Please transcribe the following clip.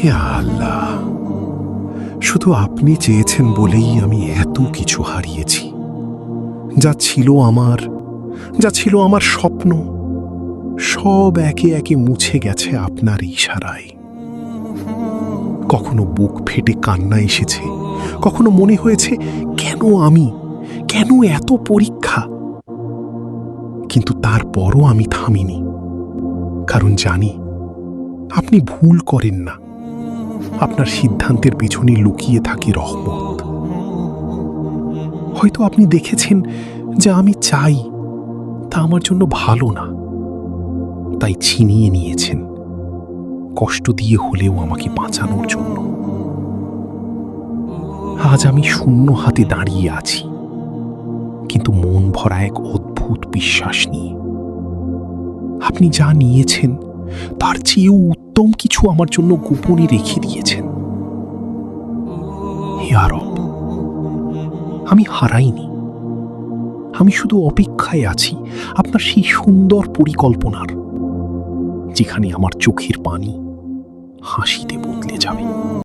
হে আল্লাহ, শুধু আপনি চেয়েছেন বলেই আমি এত কিছু হারিয়েছি। যা ছিল আমার স্বপ্ন, সব একে একে মুছে গেছে আপনার ইশারায়। কখনো বুক ফেটে কান্না এসেছে, কখনো মনে হয়েছে কেন আমি, কেন এত পরীক্ষা। কিন্তু তারপরও আমি থামিনি, কারণ জানি আপনি ভুল করেন না। আপনার সিদ্ধান্তের পিছনে লুকিয়ে থাকে রহমত। হয়তো আপনি দেখেছেন যে আমি চাই তা আমার জন্য ভালো না, তাই ছিনিয়ে নিয়েছেন, কষ্ট দিয়ে হলেও আমাকে বাঁচানোর জন্য। আজ আমি শূন্য হাতে দাঁড়িয়ে আছি, কিন্তু মন ভরা এক অদ্ভুত বিশ্বাস নিয়ে। আপনি যা নিয়েছেন তার চেয়েও উত্তম কিছু আমার জন্য গোপনে রেখে দিয়েছেন। ইয়া রব, আমি হারাইনি, আমি শুধু অপেক্ষায় আছি আপনার সেই সুন্দর পরিকল্পনার, যেখানে আমার চোখের পানি হাসিতে বদলে যাবে।